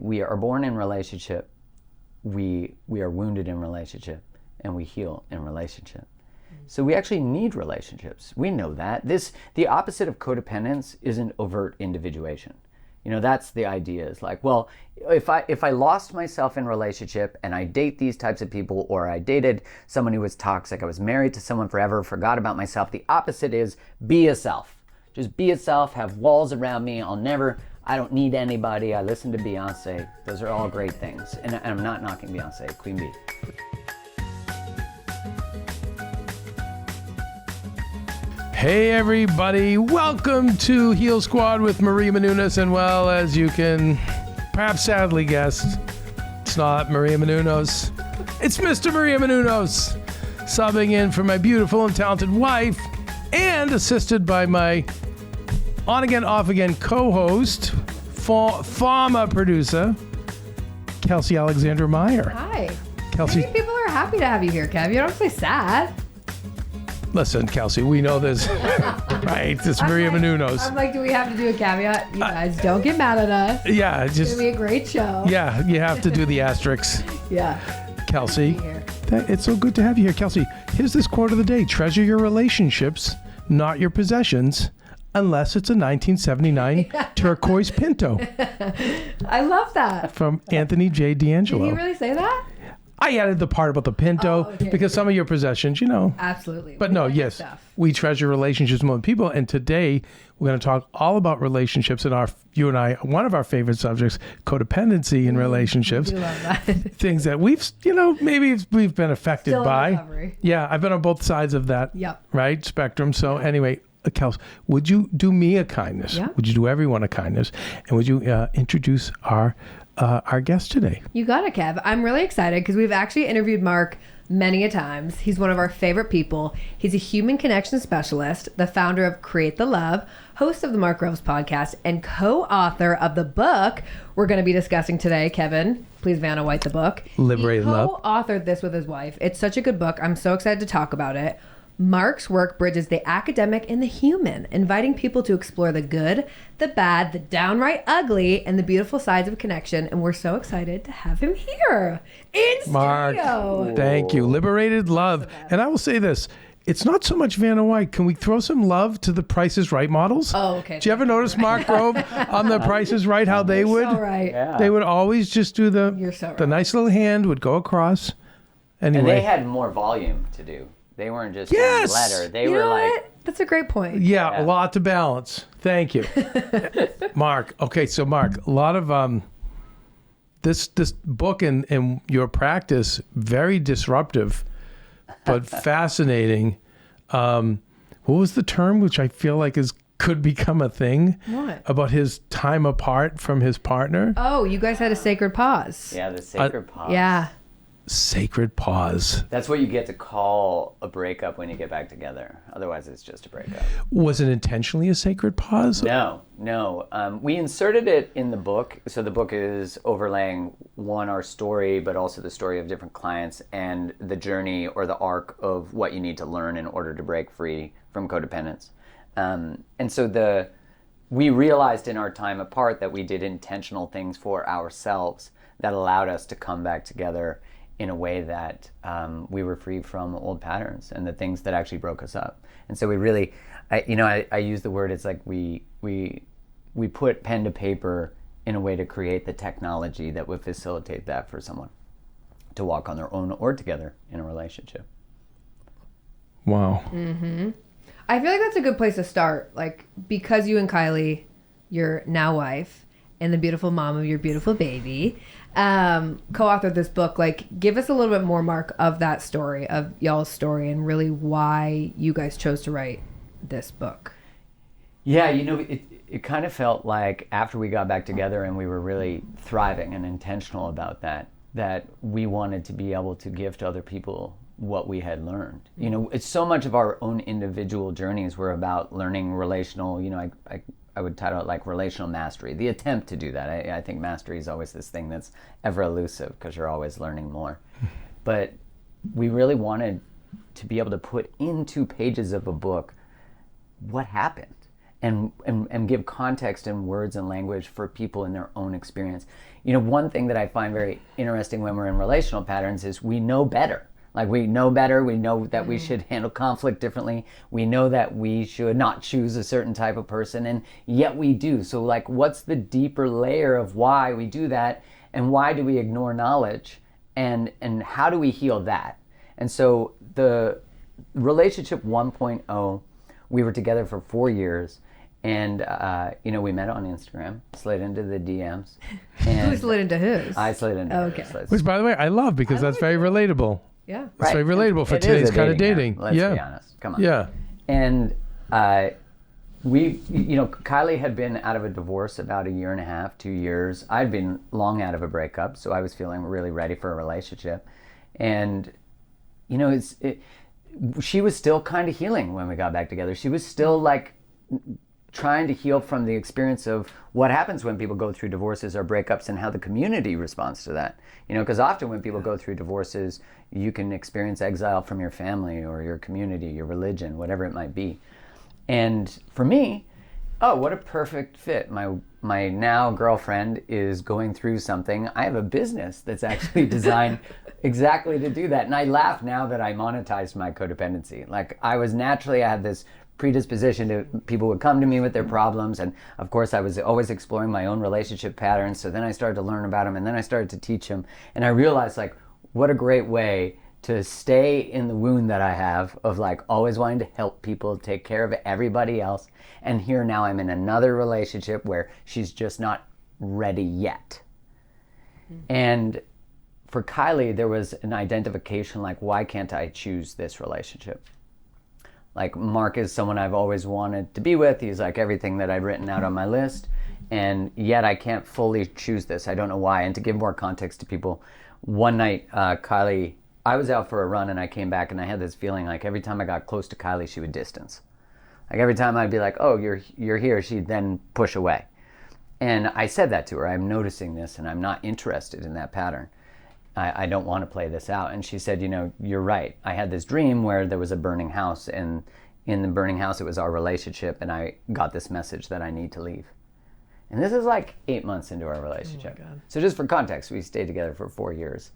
We are born in relationship, we are wounded in relationship, and we heal in relationship. So we actually need relationships. We know that. The opposite of codependence isn't overt individuation. That's the idea. Is like, well, if I lost myself in relationship and I date these types of people, or I dated someone who was toxic, I was married to someone forever, forgot about myself. The opposite is be a self. Just be a self, have walls around me. I don't need anybody. I listen to Beyonce. Those are all great things. And I'm not knocking Beyonce, Queen Bee. Hey everybody, welcome to Heal Squad with Maria Menounos, and well, as you can perhaps sadly guess, it's not Maria Menounos, it's Mr. Maria Menounos, subbing in for my beautiful and talented wife, and assisted by my on-again, off-again co-host, former producer, Kelsey Alexandra Meyer. Hi. Kelsey. Maybe people are happy to have you here, Kev. You don't have to say sad. Listen, Kelsey, we know this, right? It's Maria Menounos. I'm like, do we have to do a caveat? You guys don't get mad at us. Yeah, It's just going to be a great show. yeah, you have to do the asterisks. Yeah. Kelsey, it's so good to have you here. Kelsey, here's this quote of the day. Treasure your relationships, not your possessions, unless it's a 1979 turquoise Pinto. I love that. From Anthony J. D'Angelo. Did he really say that? I added the part about the Pinto because some of your possessions, Absolutely. But no, yes, stuff. we treasure relationships with people. And today we're going to talk all about relationships and you and I, one of our favorite subjects, codependency in relationships. I do love that. Things that we've, maybe we've been affected Still in by. recovery. Yeah, I've been on both sides of that right spectrum. So anyway, Kels, would you do me a kindness? Yeah. Would you do everyone a kindness? And would you introduce our guest today? You got it, Kev. I'm really excited because we've actually interviewed Mark many a times. He's one of our favorite people. He's a human connection specialist, the founder of Create Love, host of the Mark Groves podcast, and co-author of the book we're going to be discussing today. Kevin, please Vanna White the book. Liberated Love. He co-authored this with his wife. It's such a good book. I'm so excited to talk about it. Mark's work bridges the academic and the human, inviting people to explore the good, the bad, the downright ugly, and the beautiful sides of connection. And we're so excited to have him here in Mark, studio. thank you. Liberated Love. And I will say this. It's not so much Vanna White. Can we throw some love to the Price is Right models? Oh, okay. Did you ever notice Mark Grove on the Price is Right, how they would? So right. Yeah. They would always just do You're so the right. nice little hand would go across. Anyway. And they had more volume to do. They weren't just Yes! one letter. They You were know like, what? That's a great point. Yeah, a lot to balance. Thank you. Mark. Okay, so Mark, a lot of this book and your practice, very disruptive, but fascinating. What was the term which I feel like could become a thing? What? About his time apart from his partner? Oh, you guys had a sacred pause. yeah, the sacred pause. Yeah. Sacred pause. That's what you get to call a breakup when you get back together. Otherwise, it's just a breakup. Was it intentionally a sacred pause? No. We inserted it in the book. So the book is overlaying, our story, but also the story of different clients and the journey or the arc of what you need to learn in order to break free from codependence. And so we realized in our time apart that we did intentional things for ourselves that allowed us to come back together in a way that we were free from old patterns and the things that actually broke us up. And so we really, I use the word, it's like we put pen to paper in a way to create the technology that would facilitate that for someone to walk on their own or together in a relationship. Wow. Mm-hmm. I feel like that's a good place to start. Like, because you and Kylie, your now wife, and the beautiful mom of your beautiful baby, co-authored this book. Like, give us a little bit more, Mark, of that story, of y'all's story, and really why you guys chose to write this book. Yeah, it kind of felt like after we got back together and we were really thriving and intentional about that we wanted to be able to give to other people what we had learned. It's so much of our own individual journeys were about learning relational, I would title it like relational mastery, the attempt to do that. I think mastery is always this thing that's ever elusive because you're always learning more. But we really wanted to be able to put into pages of a book what happened and give context and words and language for people in their own experience. One thing that I find very interesting when we're in relational patterns is we know better. Like we know better, we know that we should handle conflict differently, we know that we should not choose a certain type of person, and yet we do. So like, what's the deeper layer of why we do that, and why do we ignore knowledge, and how do we heal that? And so the relationship 1.0, we were together for 4 years, and we met on Instagram, slid into the DMs. And who slid into whose? I slid into hers. Which, by the way, I love, because that's very relatable. Yeah. It's very relatable for today's kind of dating. Let's be honest. Come on. Yeah. And Kylie had been out of a divorce about 1.5 years, 2 years. I'd been long out of a breakup, so I was feeling really ready for a relationship. And, she was still kind of healing when we got back together. She was still like trying to heal from the experience of what happens when people go through divorces or breakups and how the community responds to that. Because often when people go through divorces, you can experience exile from your family or your community, your religion, whatever it might be. And for me, what a perfect fit. My now girlfriend is going through something. I have a business that's actually designed exactly to do that. And I laugh now that I monetized my codependency. Like I had this predisposition to people would come to me with their problems, and of course I was always exploring my own relationship patterns. So then I started to learn about them, and then I started to teach them, and I realized like what a great way to stay in the wound that I have of like always wanting to help people, take care of everybody else. And here now I'm in another relationship where she's just not ready yet. And for Kylie, there was an identification like, why can't I choose this relationship? Like Mark is someone I've always wanted to be with. He's like everything that I've written out on my list. And yet I can't fully choose this. I don't know why. And to give more context to people, one night, Kylie, I was out for a run and I came back and I had this feeling like every time I got close to Kylie, she would distance. Like every time I'd be like, oh, you're here, she'd then push away. And I said that to her, I'm noticing this and I'm not interested in that pattern. I don't want to play this out. And she said, you're right. I had this dream where there was a burning house, and in the burning house, it was our relationship, and I got this message that I need to leave. And this is like 8 months into our relationship. Oh my God. So just for context, we stayed together for 4 years.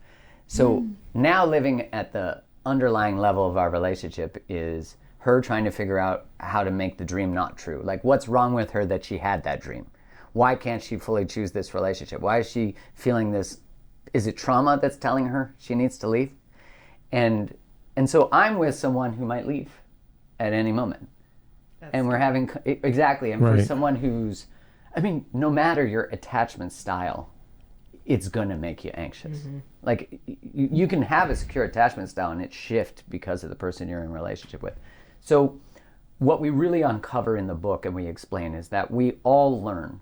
So now living at the underlying level of our relationship is her trying to figure out how to make the dream not true. Like what's wrong with her that she had that dream? Why can't she fully choose this relationship? Why is she feeling this? Is it trauma that's telling her she needs to leave? And so I'm with someone who might leave at any moment. And we're having, exactly. And for someone who's, no matter your attachment style, it's gonna make you anxious. Like you can have a secure attachment style and it shift because of the person you're in a relationship with. So what we really uncover in the book and we explain is that we all learn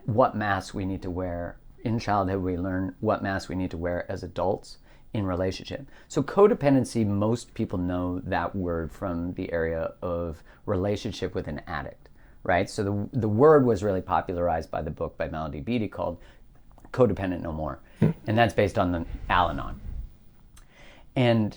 what mask we need to wear. In childhood, we learn what mask we need to wear as adults in relationship. So codependency, most people know that word from the area of relationship with an addict, right? So the word was really popularized by the book by Melody Beattie called Codependent No More. And that's based on the Al-Anon. And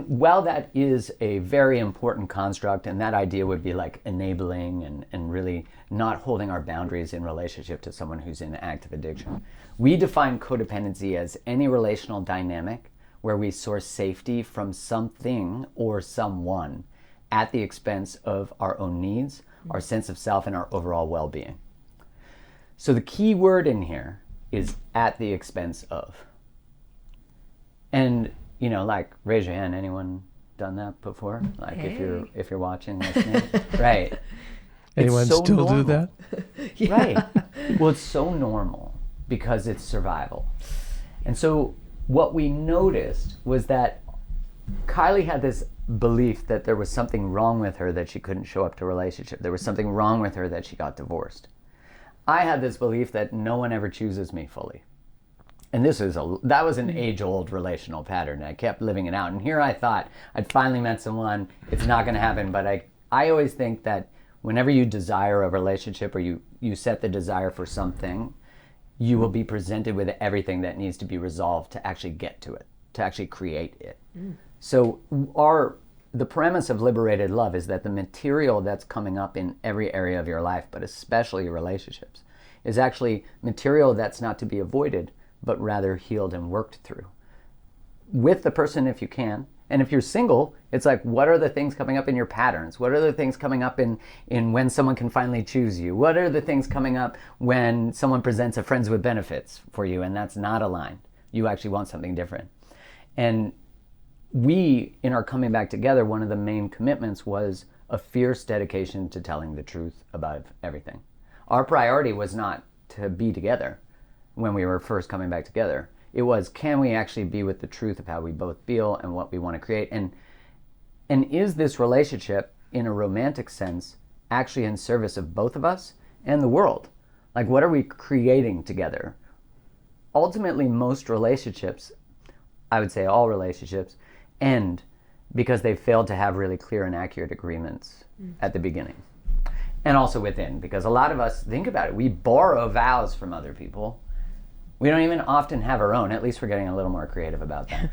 while that is a very important construct, and that idea would be like enabling and really not holding our boundaries in relationship to someone who's in active addiction, we define codependency as any relational dynamic where we source safety from something or someone at the expense of our own needs, our sense of self, and our overall well-being. So the key word in here is at the expense of. And like raise your hand, anyone done that before? Like hey. if you're watching, listening, right? Anyone so still normal. Do that? Yeah. Right. Well, it's so normal because it's survival. And so what we noticed was that Kylie had this belief that there was something wrong with her that she couldn't show up to a relationship. There was something wrong with her that she got divorced. I had this belief that no one ever chooses me fully. And that was an age-old relational pattern. I kept living it out. And here I thought I'd finally met someone. It's not going to happen. But I always think that whenever you desire a relationship or you set the desire for something, you will be presented with everything that needs to be resolved to actually get to it, to actually create it. So our the premise of liberated love is that the material that's coming up in every area of your life, but especially your relationships, is actually material that's not to be avoided, but rather healed and worked through with the person if you can. And if you're single, it's like, what are the things coming up in your patterns? What are the things coming up in when someone can finally choose you? What are the things coming up when someone presents a friends with benefits for you and that's not aligned? You actually want something different. And we, in our coming back together, one of the main commitments was a fierce dedication to telling the truth about everything. Our priority was not to be together when we were first coming back together. It was, can we actually be with the truth of how we both feel and what we want to create? And is this relationship, in a romantic sense, actually in service of both of us and the world? Like, what are we creating together? Ultimately, most relationships, I would say all relationships, end because they failed to have really clear and accurate agreements at the beginning. And also within, because a lot of us, think about it, we borrow vows from other people. We don't even often have our own. At least we're getting a little more creative about that.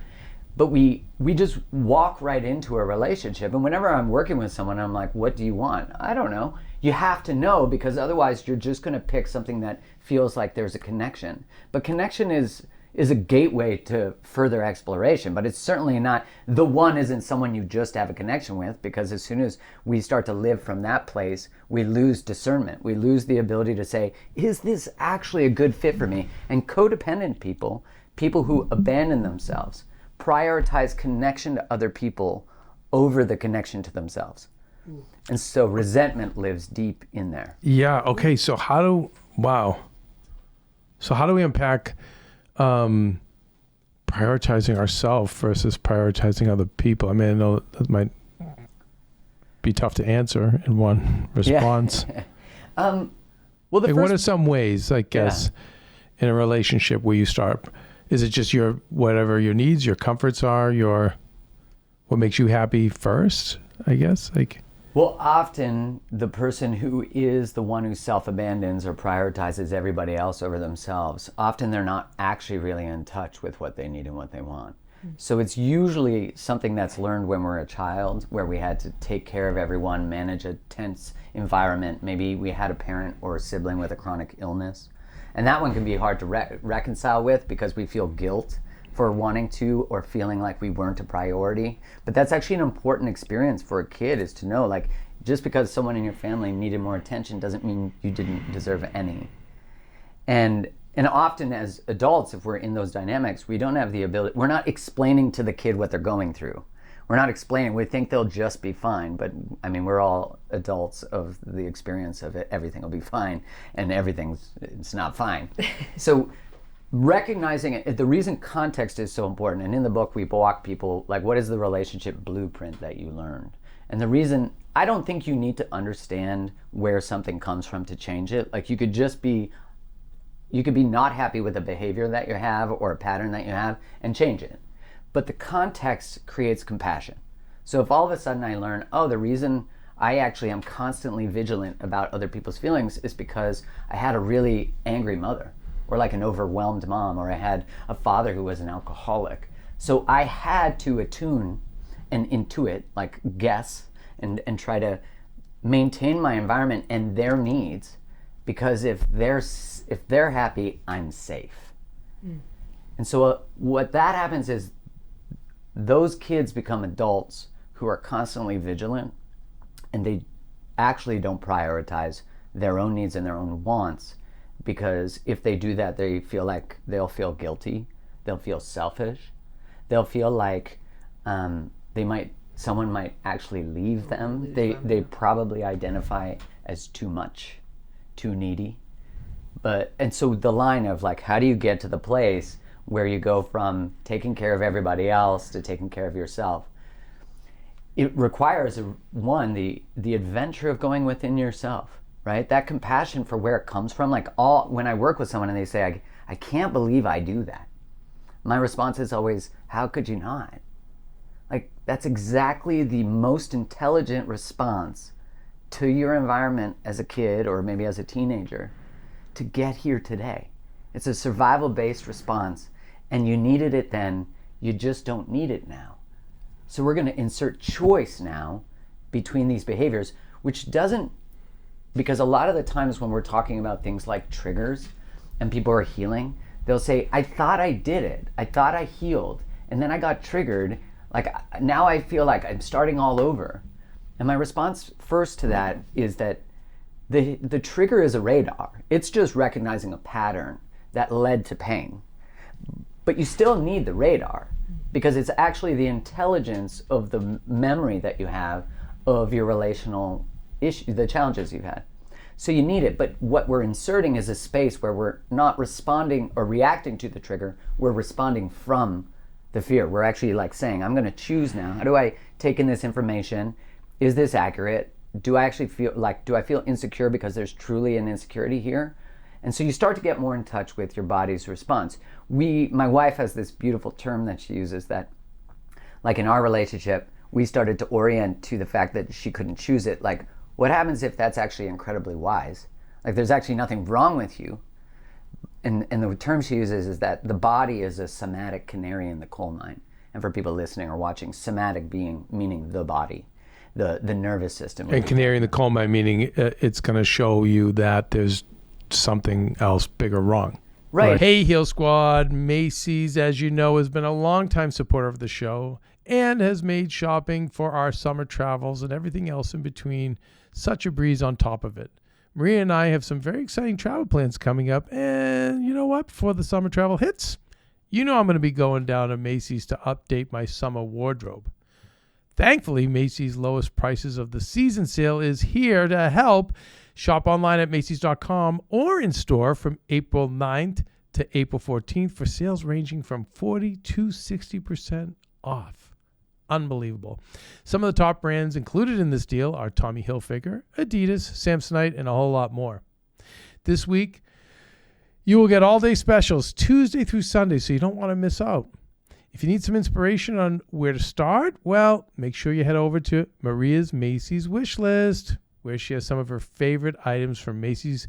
But we just walk right into a relationship. And whenever I'm working with someone, I'm like, what do you want? I don't know. You have to know, because otherwise you're just going to pick something that feels like there's a connection. But connection is a gateway to further exploration, but it's certainly not, the one isn't someone you just have a connection with, because as soon as we start to live from that place, we lose discernment. We lose the ability to say, is this actually a good fit for me? And codependent people who abandon themselves, prioritize connection to other people over the connection to themselves. And so resentment lives deep in there. Yeah. Okay. So how do we unpack prioritizing ourselves versus prioritizing other people? I mean, I know that might be tough to answer in one response. Yeah. What are some ways, I guess, in a relationship where you start? Is it just whatever your needs, your comforts are, what makes you happy first, I guess? Well, often the person who is the one who self-abandons or prioritizes everybody else over themselves, often they're not actually really in touch with what they need and what they want. So it's usually something that's learned when we're a child, where we had to take care of everyone, manage a tense environment. Maybe we had a parent or a sibling with a chronic illness. And that one can be hard to reconcile with, because we feel guilt for wanting to or feeling like we weren't a priority. But that's actually an important experience for a kid, is to know, like, just because someone in your family needed more attention doesn't mean you didn't deserve any. And often as adults, if we're in those dynamics, we don't have the ability, we're not explaining to the kid what they're going through. We're not explaining, we think they'll just be fine. But I mean, we're all adults of the experience of it. Everything will be fine, and it's not fine. So recognizing it, the reason context is so important, and in the book we walk people, like, what is the relationship blueprint that you learned? And the reason, I don't think you need to understand where something comes from to change it. Like, you could be not happy with a behavior that you have or a pattern that you have and change it. But the context creates compassion. So if all of a sudden I learn, the reason I actually am constantly vigilant about other people's feelings is because I had a really angry mother, or like an overwhelmed mom, or I had a father who was an alcoholic. So I had to attune and intuit, like guess, and try to maintain my environment and their needs, because if they're happy, I'm safe. And so what that happens is those kids become adults who are constantly vigilant, and they actually don't prioritize their own needs and their own wants, because if they do that, they feel like they'll feel guilty, they'll feel selfish, they'll feel like someone might actually leave them. They probably identify as too much, too needy. And so the line of, like, how do you get to the place where you go from taking care of everybody else to taking care of yourself? It requires, the adventure of going within yourself, right? That compassion for where it comes from. Like, when I work with someone and they say, I can't believe I do that, my response is always, how could you not? Like, that's exactly the most intelligent response to your environment as a kid, or maybe as a teenager, to get here today. It's a survival-based response, and you needed it then, you just don't need it now. So we're going to insert choice now between these behaviors, which doesn't, because a lot of the times when we're talking about things like triggers and people are healing, they'll say, I thought I did it. I thought I healed. And then I got triggered. Like now I feel like I'm starting all over. And my response first to that is that the trigger is a radar. It's just recognizing a pattern that led to pain. But you still need the radar because it's actually the intelligence of the memory that you have of your relational issues, the challenges you've had. So you need it, but what we're inserting is a space where we're not responding or reacting to the trigger, we're responding from the fear. We're actually like saying, I'm gonna choose now. How do I take in this information? Is this accurate? Do I feel insecure because there's truly an insecurity here? And so you start to get more in touch with your body's response. My wife has this beautiful term that she uses that, like in our relationship, we started to orient to the fact that she couldn't choose it. Like, what happens if that's actually incredibly wise? Like, there's actually nothing wrong with you. And the term she uses is that the body is a somatic canary in the coal mine. And for people listening or watching, somatic meaning the body, the nervous system. And canary in the coal mine meaning it's going to show you that there's something else big or wrong. Right. Hey, Heal Squad. Macys, as you know, has been a longtime supporter of the show and has made shopping for our summer travels and everything else in between such a breeze on top of it. Maria and I have some very exciting travel plans coming up. And you know what? Before the summer travel hits, I'm going to be going down to Macys to update my summer wardrobe. Thankfully, Macys' lowest prices of the season sale is here to help. Shop online at Macys.com or in store from April 9th to April 14th for sales ranging from 40 to 60% off. Unbelievable. Some of the top brands included in this deal are Tommy Hilfiger, Adidas, Samsonite, and a whole lot more. This week, you will get all-day specials Tuesday through Sunday, so you don't want to miss out. If you need some inspiration on where to start, well, make sure you head over to Maria's Macys wish list, where she has some of her favorite items from Macys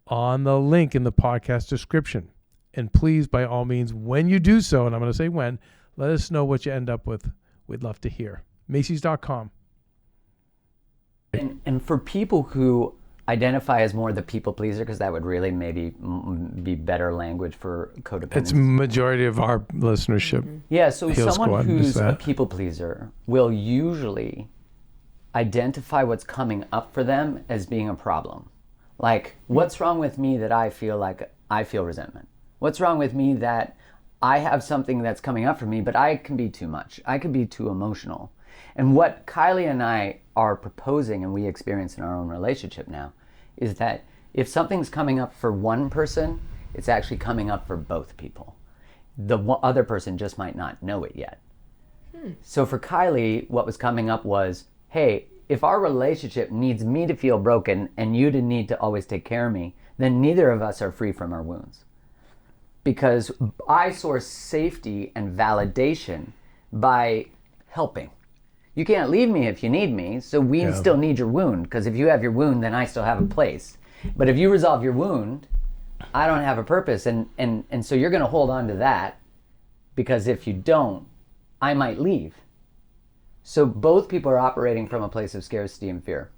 on the link in the podcast description. And please, by all means, when you do so, and I'm going to say when, let us know what you end up with. We'd love to hear. Macys.com. And for people who identify as more the people pleaser, because that would really maybe be better language for codependency. It's majority of our listenership. Mm-hmm. Yeah, so Heal someone Squad who's a people pleaser will usually identify what's coming up for them as being a problem. Like, what's wrong with me that I feel resentment? What's wrong with me that I have something that's coming up for me, but I can be too much. I can be too emotional. And what Kylie and I are proposing, and we experience in our own relationship now, is that if something's coming up for one person, it's actually coming up for both people. The other person just might not know it yet. So for Kylie, what was coming up was, hey, if our relationship needs me to feel broken and you to need to always take care of me, then neither of us are free from our wounds. Because I source safety and validation by helping. You can't leave me if you need me, so we still need your wound, because if you have your wound, then I still have a place. But if you resolve your wound, I don't have a purpose, and so you're going to hold on to that, because if you don't, I might leave. So both people are operating from a place of scarcity and fear.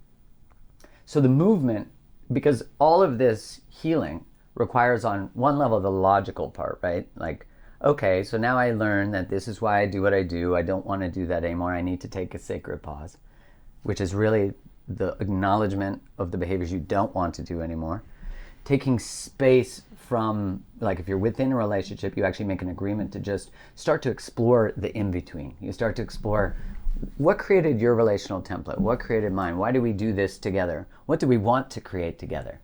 So the movement, because all of this healing requires on one level the logical part, right? Like, okay, so now I learn that this is why I do what I do. I don't want to do that anymore. I need to take a sacred pause, which is really the acknowledgement of the behaviors you don't want to do anymore. Taking space from, like if you're within a relationship, you actually make an agreement to just start to explore the in-between. You start to explore what created your relational template? What created mine? Why do we do this together? What do we want to create together?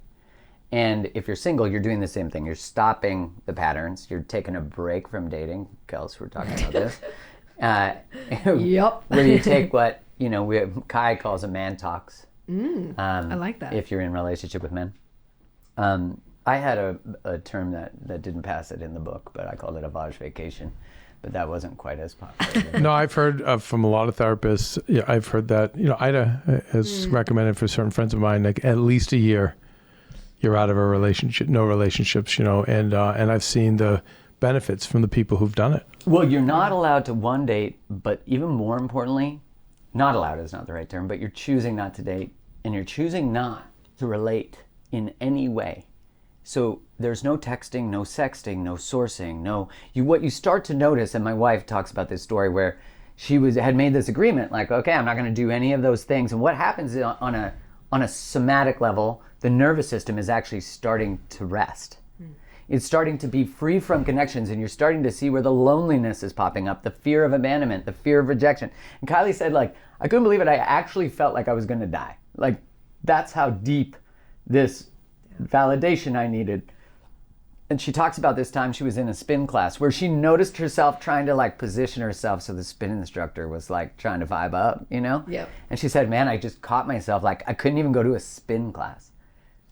And if you're single, you're doing the same thing. You're stopping the patterns. You're taking a break from dating. Kels, we're talking about this. Yep. Where you take what, Kai calls a man talks. I like that. If you're in a relationship with men. I had a term that didn't pass it in the book, but I called it a Vaj vacation. But that wasn't quite as popular. No, I've heard from a lot of therapists. Yeah, I've heard that. Ida has recommended for certain friends of mine, like at least a year, you're out of a relationship, no relationships. And I've seen the benefits from the people who've done it. Well, you're not allowed to one date, but even more importantly, not allowed is not the right term, but you're choosing not to date, and you're choosing not to relate in any way. So there's no texting, no sexting, no sourcing, what you start to notice, and my wife talks about this story where she had made this agreement, like, okay, I'm not going to do any of those things. And what happens is on a somatic level, the nervous system is actually starting to rest. It's starting to be free from connections, and you're starting to see where the loneliness is popping up, the fear of abandonment, the fear of rejection. And Kylie said, like, I couldn't believe it. I actually felt like I was going to die. Like, that's how deep this validation I needed. And she talks about this time she was in a spin class where she noticed herself trying to like position herself so the spin instructor was like trying to vibe up, you know? Yep. And she said, man, I just caught myself like I couldn't even go to a spin class.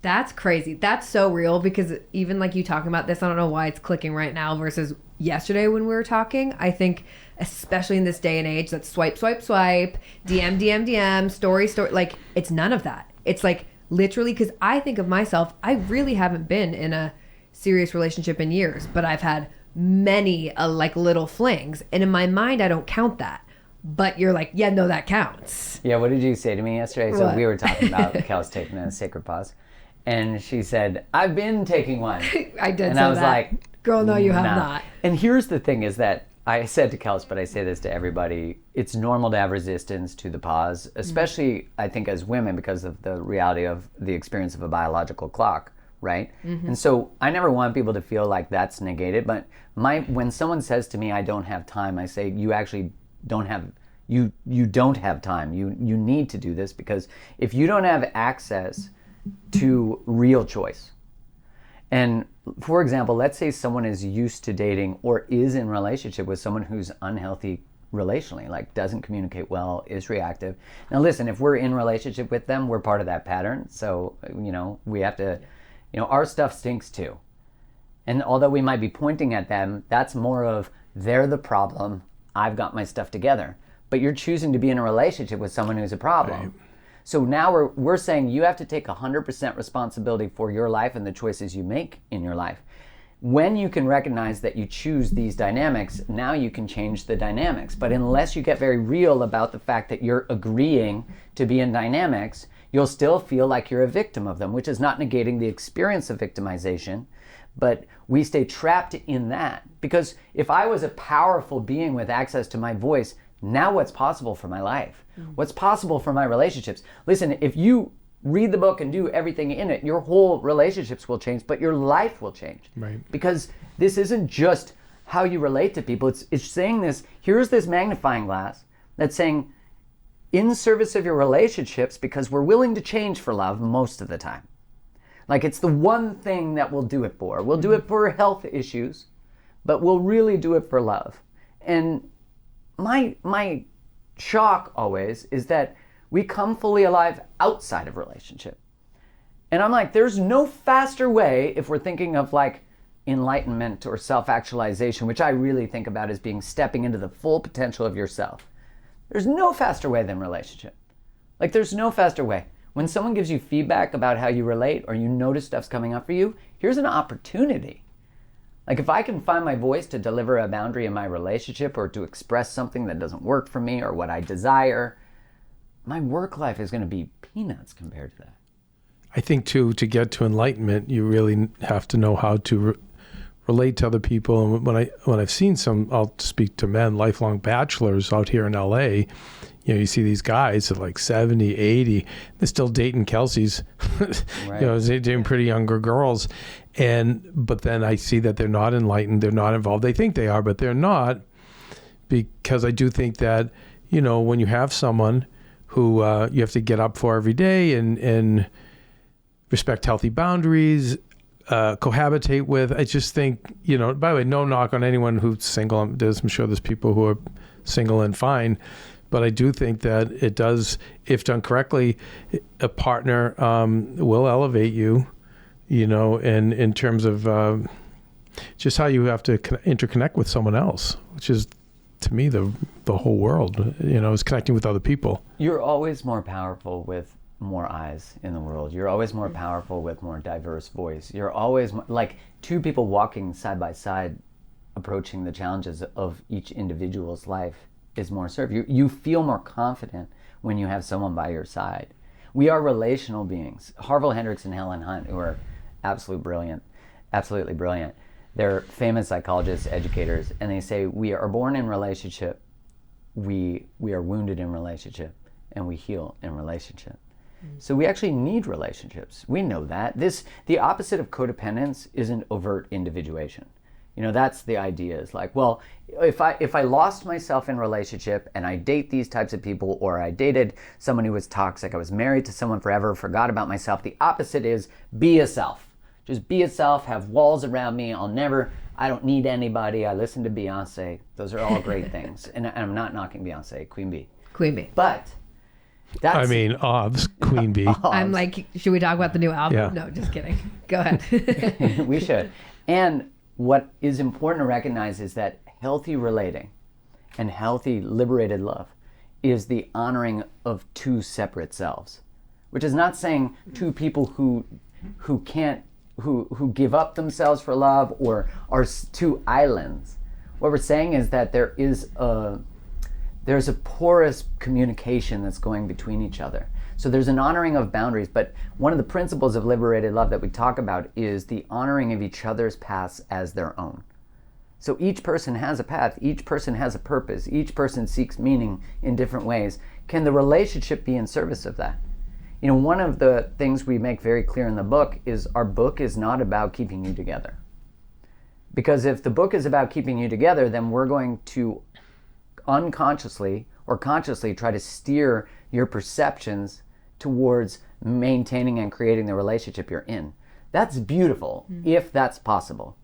That's crazy. That's so real, because even like you talking about this, I don't know why it's clicking right now versus yesterday when we were talking. I think especially in this day and age, that swipe, DM, story, like it's none of that. It's like literally, because I think of myself, I really haven't been in a serious relationship in years, but I've had many like little flings, and in my mind I don't count that, but you're like, yeah, no, that counts. Yeah, what did you say to me yesterday? What? So we were talking about Kel's taking a sacred pause, and she said, I've been taking one. I did. And say I was that. like, girl, no, you have nah. not. And here's the thing is that I said to Kels, but I say this to everybody, it's normal to have resistance to the pause, especially I think as women, because of the reality of the experience of a biological clock, right? Mm-hmm. And so I never want people to feel like that's negated, but when someone says to me, I don't have time, I say, you actually don't have, you don't have time. You need to do this, because if you don't have access to real choice, and for example, let's say someone is used to dating or is in relationship with someone who's unhealthy relationally, like doesn't communicate well, is reactive. Now listen, if we're in relationship with them, we're part of that pattern. So, we have to, our stuff stinks too. And although we might be pointing at them, that's more of they're the problem, I've got my stuff together. But you're choosing to be in a relationship with someone who's a problem. Right. So now we're saying you have to take 100% responsibility for your life and the choices you make in your life. When you can recognize that you choose these dynamics, now you can change the dynamics. But unless you get very real about the fact that you're agreeing to be in dynamics, you'll still feel like you're a victim of them, which is not negating the experience of victimization. But we stay trapped in that. Because if I was a powerful being with access to my voice, now what's possible for my life? What's possible for my relationships? Listen, if you read the book and do everything in it, your whole relationships will change, but your life will change. Right. Because this isn't just how you relate to people. It's saying this, here's this magnifying glass that's saying, in service of your relationships, because we're willing to change for love most of the time. Like it's the one thing that we'll do it for. We'll do it for health issues, but we'll really do it for love. And my shock always is that we come fully alive outside of relationship. And I'm like, there's no faster way if we're thinking of like enlightenment or self-actualization, which I really think about as being stepping into the full potential of yourself. There's no faster way than relationship. Like there's no faster way. When someone gives you feedback about how you relate or you notice stuff's coming up for you, here's an opportunity. Like if I can find my voice to deliver a boundary in my relationship or to express something that doesn't work for me or what I desire, my work life is going to be peanuts compared to that. I think too, to get to enlightenment, you really have to know how to relate to other people. And when I've seen some, I'll speak to men, lifelong bachelors out here in LA, you see these guys at like 70, 80, they're still dating Kelsey's, Right. They're dating pretty younger girls. But then I see that they're not enlightened, they're not involved. They think they are, but they're not, because I do think that, when you have someone who you have to get up for every day and respect healthy boundaries, cohabitate with, I just think, by the way, no knock on anyone who's single. I'm sure there's people who are single and fine. But I do think that it does, if done correctly, a partner will elevate you, and in terms of just how you have to interconnect with someone else, which is, to me, the whole world, is connecting with other people. You're always more powerful with more eyes in the world. You're always more powerful with more diverse voice. You're always like two people walking side by side approaching the challenges of each individual's life is more served. You feel more confident when you have someone by your side. We are relational beings. Harville Hendricks and Helen Hunt, who are absolutely brilliant. They're famous psychologists, educators, and they say we are born in relationship, we are wounded in relationship, and we heal in relationship. So we actually need relationships. We know that. The opposite of codependence isn't overt individuation. That's the idea. Is like, well, if I lost myself in relationship and I date these types of people, or I dated someone who was toxic, I was married to someone forever, forgot about myself. The opposite is be yourself. Just be yourself, have walls around me. I don't need anybody. I listen to Beyonce. Those are all great things. And I'm not knocking Beyonce, Queen Bee. But that's... Ovs, Queen Bee. I'm like, should we talk about the new album? Yeah. No, just kidding. Go ahead. We should. And what is important to recognize is that healthy relating and healthy liberated love is the honoring of two separate selves, which is not saying two people who give up themselves for love or are two islands. What we're saying is that there's a porous communication that's going between each other. So there's an honoring of boundaries, but one of the principles of liberated love that we talk about is the honoring of each other's paths as their own. So each person has a path, each person has a purpose, each person seeks meaning in different ways. Can the relationship be in service of that? One of the things we make very clear in the book is our book is not about keeping you together. Because if the book is about keeping you together, then we're going to unconsciously or consciously try to steer your perceptions towards maintaining and creating the relationship you're in. That's beautiful, if that's possible.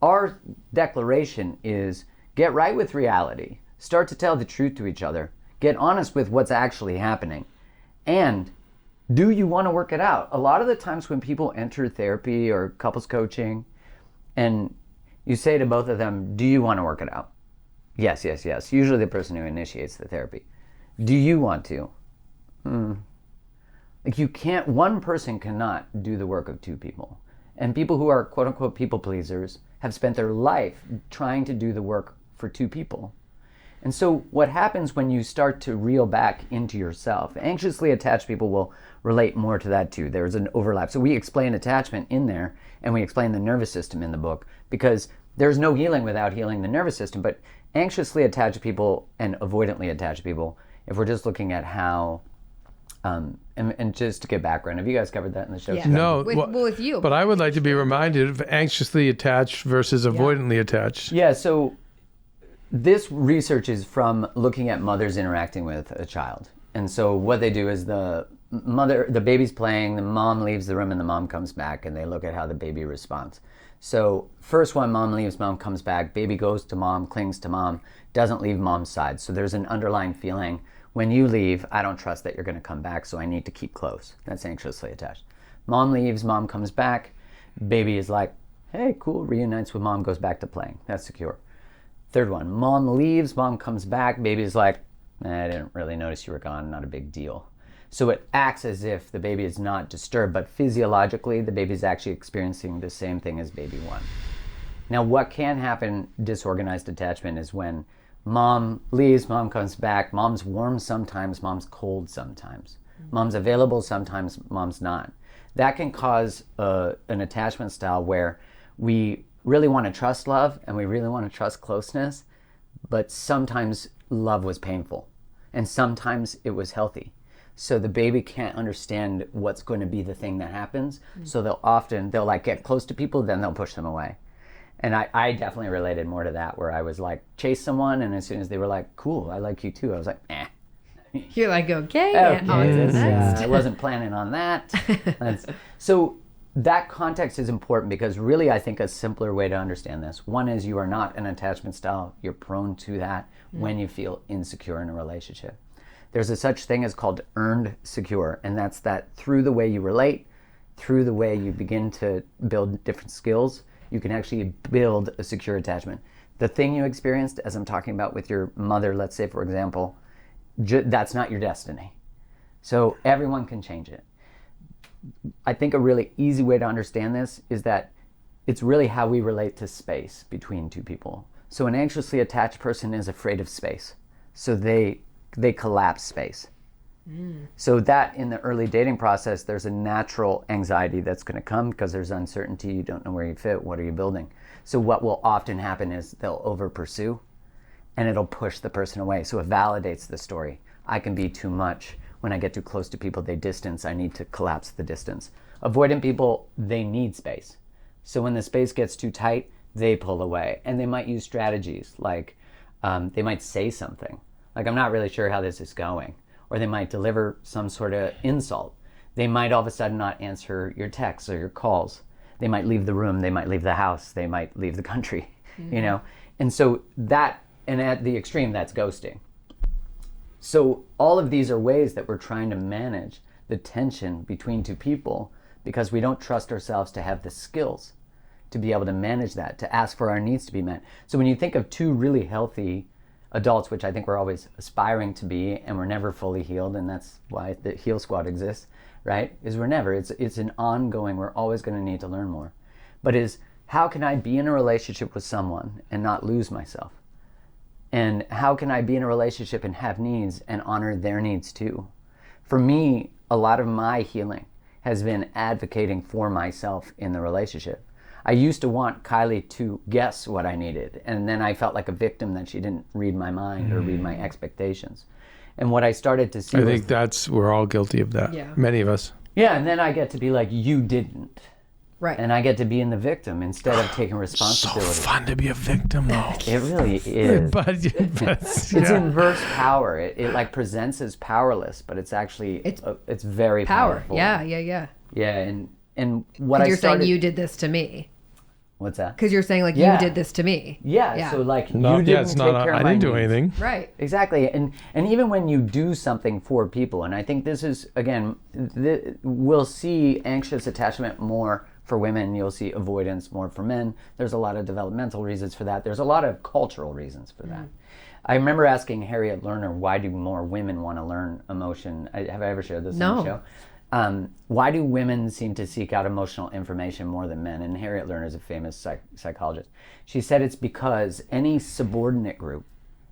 Our declaration is get right with reality, start to tell the truth to each other, get honest with what's actually happening, and do you want to work it out? A lot of the times when people enter therapy or couples coaching, and you say to both of them, do you want to work it out? Yes. Usually the person who initiates the therapy. Do you want to? Like one person cannot do the work of two people. And people who are quote unquote people pleasers have spent their life trying to do the work for two people. And so what happens when you start to reel back into yourself, anxiously attached people will relate more to that too. There's an overlap. So we explain attachment in there, and we explain the nervous system in the book, because there's no healing without healing the nervous system. But anxiously attached people and avoidantly attached people, if we're just looking at how, and just to get background, have you guys covered that in the show? Yeah. No. With you. But I would like to be reminded of anxiously attached versus avoidantly attached. Yeah, so this research is from looking at mothers interacting with a child. And so what they do is the baby's playing, the mom leaves the room, and the mom comes back, and they look at how the baby responds. So first one, mom leaves, mom comes back, baby goes to mom, clings to mom, doesn't leave mom's side. So there's an underlying feeling, when you leave, I don't trust that you're going to come back, so I need to keep close. That's anxiously attached. Mom leaves, mom comes back, baby is like, hey, cool, reunites with mom, goes back to playing. That's secure. Third one, mom leaves, mom comes back, baby's like, I didn't really notice you were gone, not a big deal. So it acts as if the baby is not disturbed, but physiologically the baby's actually experiencing the same thing as baby one. Now what can happen, disorganized attachment, is when mom leaves, mom comes back, mom's warm sometimes, mom's cold sometimes. Mom's available sometimes, mom's not. That can cause an attachment style where we really want to trust love and we really want to trust closeness, but sometimes love was painful and sometimes it was healthy. So the baby can't understand what's going to be the thing that happens. So they'll like get close to people, then they'll push them away. And I definitely related more to that, where I was like, chase someone, and as soon as they were like, cool, I like you too, I was like, eh. You're like, okay. And on to the next. I wasn't planning on that. So that context is important, because really I think a simpler way to understand this, one is you are not an attachment style. You're prone to that when you feel insecure in a relationship. There's a such thing as called earned secure, and that's that through the way you relate, through the way you begin to build different skills, you can actually build a secure attachment. The thing you experienced, as I'm talking about with your mother, let's say for example, that's not your destiny. So everyone can change it. I think a really easy way to understand this is that it's really how we relate to space between two people. So an anxiously attached person is afraid of space. So they collapse space. So that in the early dating process, there's a natural anxiety that's going to come because there's uncertainty. You don't know where you fit. What are you building? So what will often happen is they'll over pursue and it'll push the person away. So it validates the story. I can be too much. When I get too close to people, they distance. I need to collapse the distance. Avoidant people, they need space. So when the space gets too tight, they pull away. And they might use strategies like they might say something like, I'm not really sure how this is going. Or they might deliver some sort of insult. They might all of a sudden not answer your texts or your calls. They might leave the room, they might leave the house, they might leave the country, you know? And so that, and at the extreme, that's ghosting. So all of these are ways that we're trying to manage the tension between two people because we don't trust ourselves to have the skills to be able to manage that, to ask for our needs to be met. So when you think of two really healthy adults, which I think we're always aspiring to be, and we're never fully healed, and that's why the Heal Squad exists, right? Is we're never, it's an ongoing, we're always going to need to learn more. But is, how can I be in a relationship with someone and not lose myself? And how can I be in a relationship and have needs and honor their needs too? For me, a lot of my healing has been advocating for myself in the relationship. I used to want Kylie to guess what I needed, and then I felt like a victim that she didn't read my mind or read my expectations. And what I started to see I think we're all guilty of that. Yeah. Many of us. Yeah, and then I get to be like, you didn't. Right. And I get to be in the victim instead of taking responsibility. So fun to be a victim, though. It really is. but It's inverse power. It like presents as powerless, but it's actually, it's very powerful. Yeah. Yeah, and what I you're started... saying you did this to me. What's that? Because you're saying like you did this to me. Yeah. So like you didn't take care of my I didn't do needs. anything. Right. Exactly. And even when you do something for people, and I think this is, again, we'll see anxious attachment more for women, you'll see avoidance more for men. There's a lot of developmental reasons for that. There's a lot of cultural reasons for that. I remember asking Harriet Lerner, why do more women want to learn emotion? Have I ever shared this on the show? Why do women seem to seek out emotional information more than men? And Harriet Lerner is a famous psychologist. She said it's because any subordinate group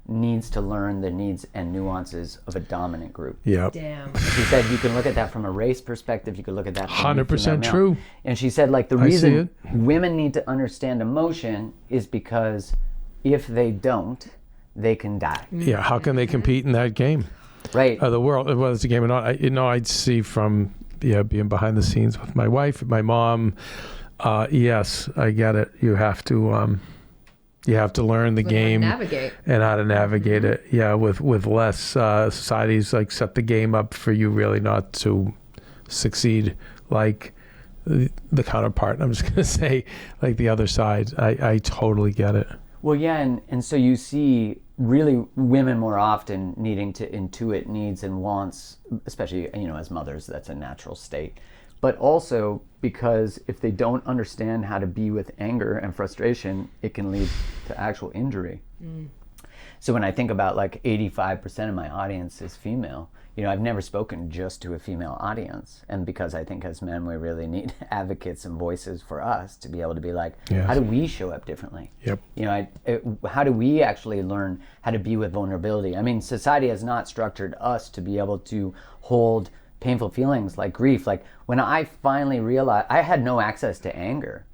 needs to learn the needs and nuances of a dominant group. Yeah. Damn. She said you can look at that from a race perspective. You could look at that from 100% true. And she said like the reason women need to understand emotion is because if they don't, they can die. Yeah. How can they compete in that game? Right. The world, whether it's a game or not. I'd see from being behind the scenes with my wife, my mom. Yes, I get it. You have to learn the game and how to navigate it. Yeah, with less societies like set the game up for you really not to succeed like the counterpart. I'm just gonna say like the other side. I totally get it. Well, yeah, and so you see really women more often needing to intuit needs and wants, especially, as mothers, that's a natural state. But also because if they don't understand how to be with anger and frustration, it can lead to actual injury. So when I think about like 85% of my audience is female, I've never spoken just to a female audience. And because I think as men, we really need advocates and voices for us to be able to be like, how do we show up differently? Yep. How do we actually learn how to be with vulnerability? I mean, society has not structured us to be able to hold painful feelings like grief. Like when I finally realized I had no access to anger,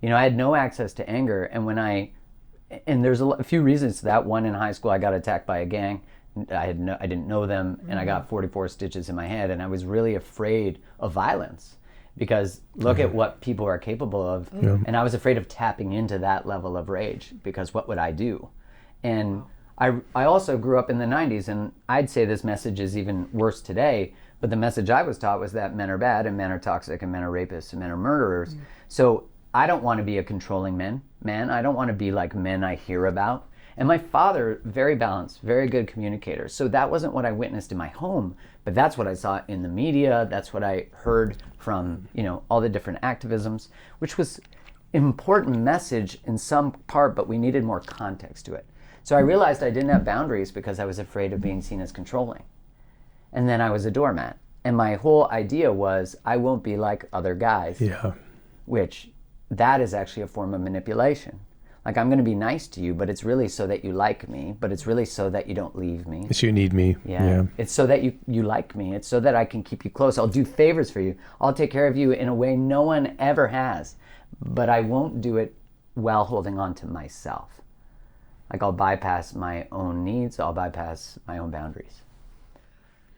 I had no access to anger. And there's a few reasons to that. One, in high school, I got attacked by a gang. I didn't know them, and I got 44 stitches in my head, and I was really afraid of violence because look at what people are capable of. And I was afraid of tapping into that level of rage because what would I do? And I also grew up in the 90s, and I'd say this message is even worse today, but the message I was taught was that men are bad and men are toxic and men are rapists and men are murderers. So I don't want to be a controlling man. I don't want to be like men I hear about. And my father, very balanced, very good communicator. So that wasn't what I witnessed in my home, but that's what I saw in the media. That's what I heard from, all the different activisms, which was an important message in some part, but we needed more context to it. So I realized I didn't have boundaries because I was afraid of being seen as controlling. And then I was a doormat. And my whole idea was I won't be like other guys. Yeah. Which that is actually a form of manipulation. Like, I'm going to be nice to you, but it's really so that you like me, but it's really so that you don't leave me. So you need me. Yeah. It's so that you like me. It's so that I can keep you close. I'll do favors for you. I'll take care of you in a way no one ever has, but I won't do it while holding on to myself. Like, I'll bypass my own needs. I'll bypass my own boundaries.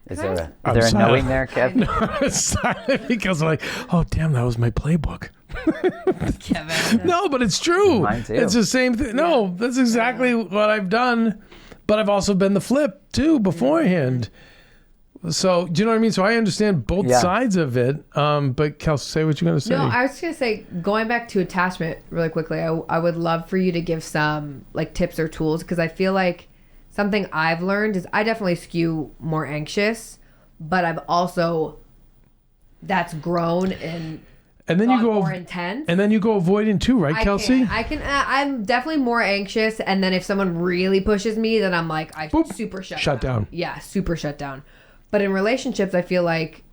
Is there a knowing there, Kev? No, it's silent because I'm like, oh, damn, that was my playbook. Kevin. No, but it's true. Mine too. It's the same thing. No, that's exactly what I've done. But I've also been the flip too beforehand. So, do you know what I mean? So I understand both sides of it. But Kelsey, say what you're going to say. No, I was going to say, going back to attachment really quickly, I would love for you to give some like tips or tools, because I feel like something I've learned is I definitely skew more anxious, but I've also, that's grown and then you go more intense. And then you go avoiding too, right, Kelsey? I'm definitely more anxious, and then if someone really pushes me, then I'm like, super shut down. Yeah, super shut down. But in relationships, I feel like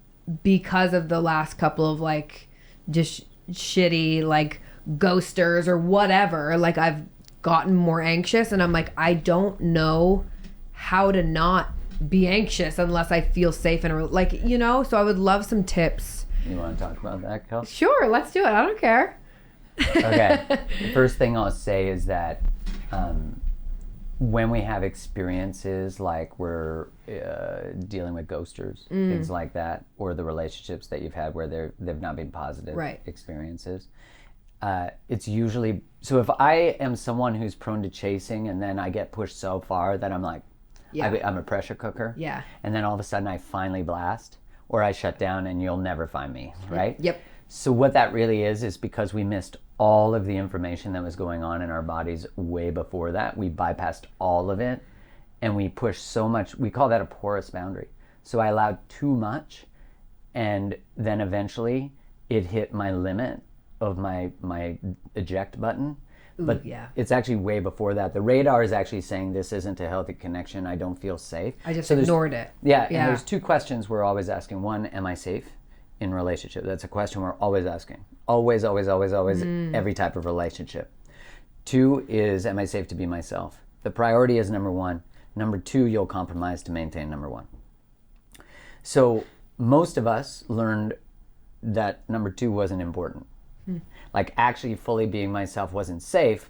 because of the last couple of like just shitty like ghosters or whatever, like I've gotten more anxious, and I'm like, I don't know how to not be anxious unless I feel safe and like, you know. So I would love some tips. You want to talk about that, Kel? Sure, let's do it. I don't care. Okay. The first thing I'll say is that when we have experiences like we're dealing with ghosters, things like that, or the relationships that you've had where they've not been positive experiences, it's usually, so if I am someone who's prone to chasing and then I get pushed so far that I'm like, I'm a pressure cooker. Yeah. And then all of a sudden I finally blast, or I shut down and you'll never find me, right? Yep. So what that really is because we missed all of the information that was going on in our bodies way before that. We bypassed all of it, and we pushed so much. We call that a porous boundary. So I allowed too much, and then eventually it hit my limit of my eject button. But it's actually way before that. The radar is actually saying this isn't a healthy connection. I don't feel safe. I just ignored it. Yeah, and there's two questions we're always asking. One, am I safe in relationship? That's a question we're always asking. Always, every type of relationship. Two is, am I safe to be myself? The priority is number one. Number two, you'll compromise to maintain number one. So most of us learned that number two wasn't important. Like actually fully being myself wasn't safe,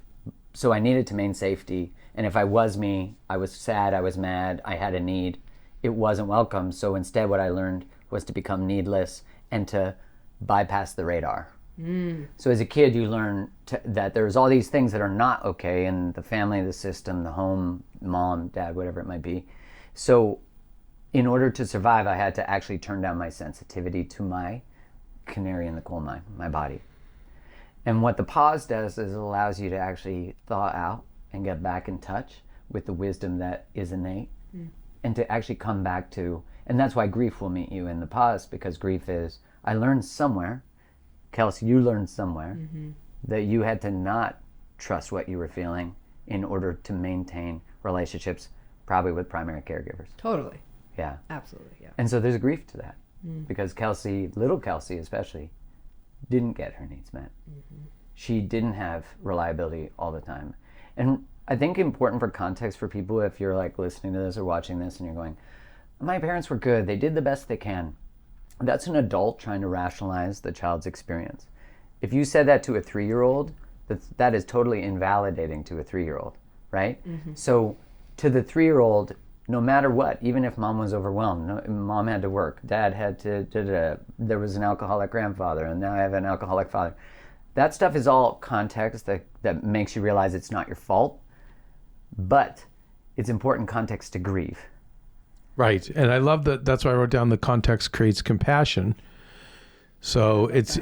so I needed to maintain safety. And if I was me, I was sad, I was mad, I had a need, it wasn't welcome. So instead what I learned was to become needless and to bypass the radar. So as a kid, you learn that there's all these things that are not okay in the family, the system, the home, mom, dad, whatever it might be. So in order to survive, I had to actually turn down my sensitivity to my canary in the coal mine, my body. And what the pause does is it allows you to actually thaw out and get back in touch with the wisdom that is innate, and to actually come back to, and that's why grief will meet you in the pause, because grief is, I learned somewhere, Kelsey, you learned somewhere that you had to not trust what you were feeling in order to maintain relationships, probably with primary caregivers. Totally. Yeah. Absolutely, yeah. And so there's grief to that, because Kelsey, little Kelsey especially, didn't get her needs met. She didn't have reliability all the time. And I think important for context for people, if you're like listening to this or watching this and you're going, my parents were good, they did the best they can. That's an adult trying to rationalize the child's experience. If you said that to a 3-year-old, that is totally invalidating to a 3-year-old, right? So to the 3-year-old, no matter what, even if mom was overwhelmed, mom had to work, dad had to, there was an alcoholic grandfather, and now I have an alcoholic father. That stuff is all context that makes you realize it's not your fault, but it's important context to grieve. Right, and I love that. That's why I wrote down the context creates compassion. So it's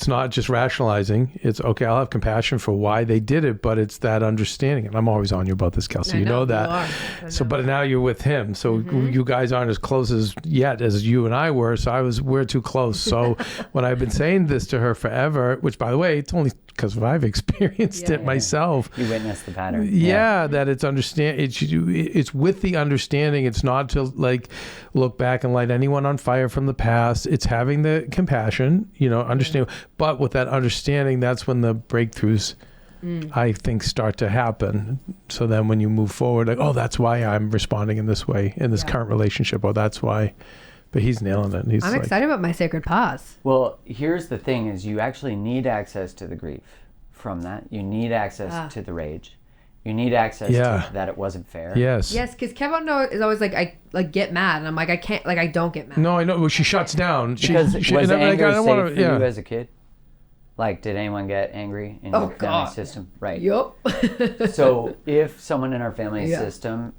not just rationalizing. It's okay, I'll have compassion for why they did it, but it's that understanding. And I'm always on you about this, Kelsey. You know that. So, but now you're with him. So you guys aren't as close as you and I were. So we're too close. So when I've been saying this to her forever, which by the way, it's only because I've experienced it myself. You witness the pattern. Yeah, that it's it's with the understanding. It's not to like look back and light anyone on fire from the past. It's having the compassion, understand. But with that understanding, that's when the breakthroughs, I think, start to happen. So then when you move forward, like, oh, that's why I'm responding in this way in this current relationship. Oh, that's why. But he's nailing it. I'm excited about my sacred pause. Well, here's the thing is you actually need access to the grief from that. You need access to the rage. You need access to that it wasn't fair. Yes. Yes, because Kevin is always like, I get mad. And I'm like, I can't, like, I don't get mad. No, I know. Well, she shuts down. Because was anger safe for you as a kid? Like, did anyone get angry in your family system? Right. Yup. So if someone in our family system,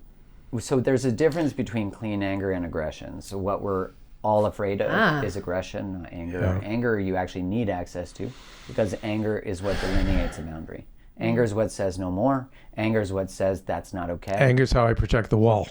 so there's a difference between clean anger and aggression. So what we're all afraid of is aggression, not anger. Yeah. Anger you actually need access to because anger is what delineates a boundary. Anger is what says no more. Anger is what says that's not okay. Anger is how I protect the wall.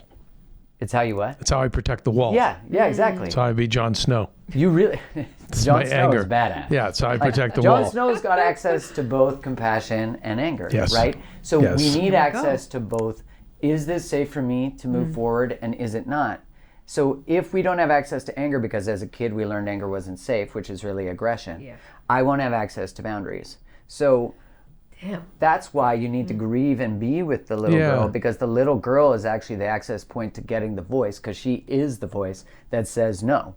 It's how you what? It's how I protect the wall. Yeah, exactly. It's how I be Jon Snow. You really... Jon Snow anger. is badass. Yeah, it's how I protect the wall. Jon Snow's got access to both compassion and anger, Yes. right? So Yes. we need access to both. Is this safe for me to move forward and is it not? So if we don't have access to anger because as a kid we learned anger wasn't safe, which is really aggression, I won't have access to boundaries. So that's why you need to grieve and be with the little girl because the little girl is actually the access point to getting the voice because she is the voice that says no.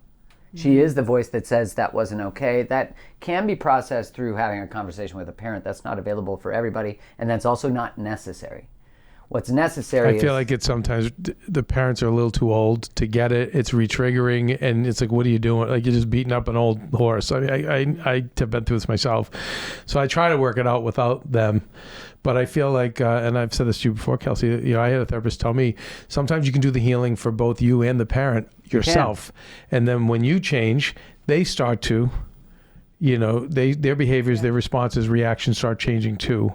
She is the voice that says that wasn't okay. That can be processed through having a conversation with a parent. That's not available for everybody, and that's also not necessary. What's necessary I feel like it's sometimes the parents are a little too old to get it. It's retriggering, and it's like, what are you doing? Like, you're just beating up an old horse. I mean, I have been through this myself. So I try to work it out without them. But I feel like, and I've said this to you before, Kelsey, I had a therapist tell me, sometimes you can do the healing for both you and the parent yourself. And then when you change, they start to, their behaviors, their responses, reactions start changing too.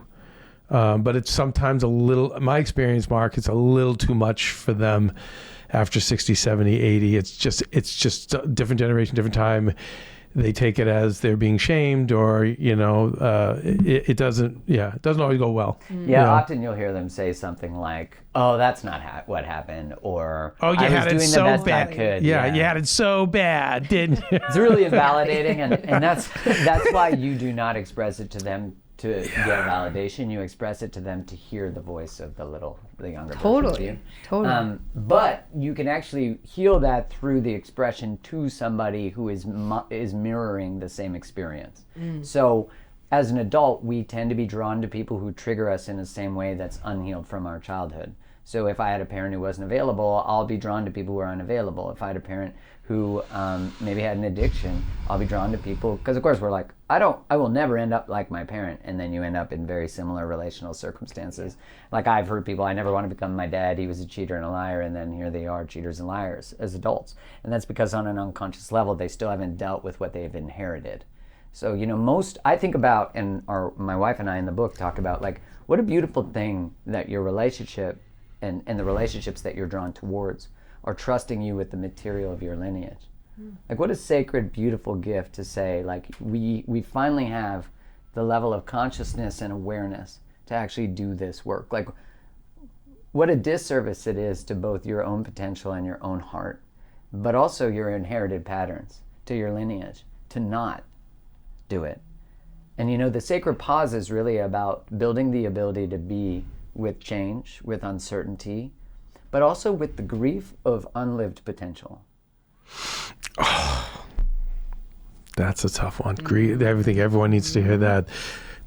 But it's sometimes a little, my experience, Mark, it's a little too much for them after 60, 70, 80. It's just a different generation, different time. They take it as they're being shamed or, it doesn't always go well. Yeah, often you'll hear them say something like, oh, that's not what happened, or oh, you I had was it doing so the best bad. I could. Yeah, you had it so bad, didn't you? It's really invalidating, and that's why you do not express it to them to get validation. You express it to them to hear the voice of the younger version of you. Totally. But you can actually heal that through the expression to somebody who is mirroring the same experience. So as an adult, we tend to be drawn to people who trigger us in the same way that's unhealed from our childhood. So if I had a parent who wasn't available, I'll be drawn to people who are unavailable. If I had a parent who maybe had an addiction, I'll be drawn to people, because of course we're like, I will never end up like my parent, and then you end up in very similar relational circumstances. Like I've heard people, I never want to become my dad, he was a cheater and a liar, and then here they are, cheaters and liars as adults. And that's because on an unconscious level, they still haven't dealt with what they've inherited. So, I think about, and my wife and I in the book talk about, like, what a beautiful thing that your relationship and the relationships that you're drawn towards are trusting you with the material of your lineage. Like, what a sacred, beautiful gift to say, like, we finally have the level of consciousness and awareness to actually do this work. Like, what a disservice it is to both your own potential and your own heart, but also your inherited patterns, to your lineage, to not do it. And the sacred pause is really about building the ability to be with change, with uncertainty, but also with the grief of unlived potential. Oh, that's a tough one. Grief. I think everyone needs to hear that.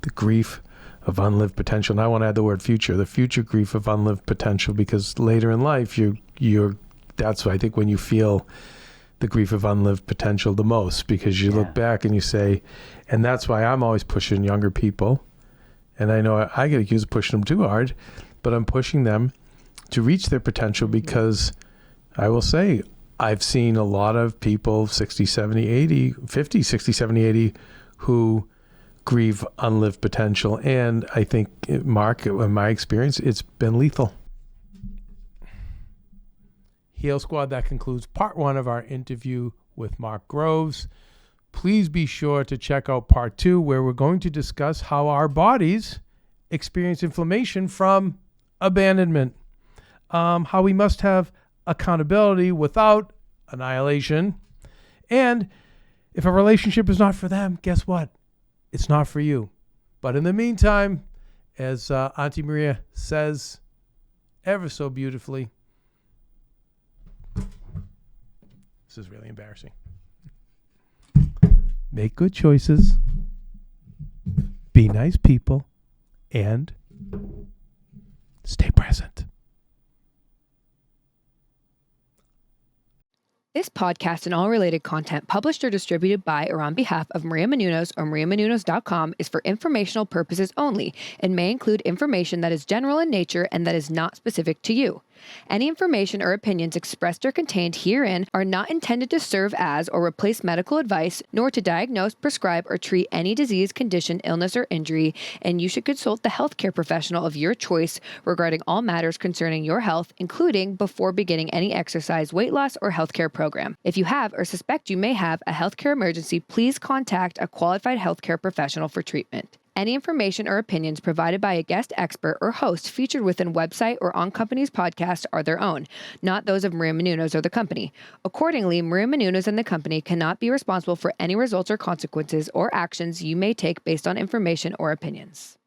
The grief of unlived potential. And I want to add the word future. The future grief of unlived potential, because later in life, that's I think when you feel the grief of unlived potential the most, because you look back and you say, and that's why I'm always pushing younger people. And I know I get accused of pushing them too hard, but I'm pushing them to reach their potential, because I will say, I've seen a lot of people 60, 70, 80, 50, 60, 70, 80 who grieve unlived potential. And I think, Mark, in my experience, it's been lethal. Heal Squad, that concludes part one of our interview with Mark Groves. please be sure to check out part 2, where we're going to discuss how our bodies experience inflammation from abandonment, how we must have accountability without annihilation, and if a relationship is not for them, guess what? It's not for you. But in the meantime, as Auntie Maria says ever so beautifully, this is really embarrassing. Make good choices, be nice people, and stay present. This podcast and all related content published or distributed by or on behalf of Maria Menounos or mariamenounos.com is for informational purposes only and may include information that is general in nature and that is not specific to you. Any information or opinions expressed or contained herein are not intended to serve as or replace medical advice, nor to diagnose, prescribe, or treat any disease, condition, illness, or injury, and you should consult the healthcare professional of your choice regarding all matters concerning your health, including before beginning any exercise, weight loss, or healthcare program. If you have or suspect you may have a healthcare emergency, please contact a qualified healthcare professional for treatment. Any information or opinions provided by a guest expert or host featured within website or on company's podcast are their own, not those of Maria Menounos or the company. Accordingly, Maria Menounos and the company cannot be responsible for any results or consequences or actions you may take based on information or opinions.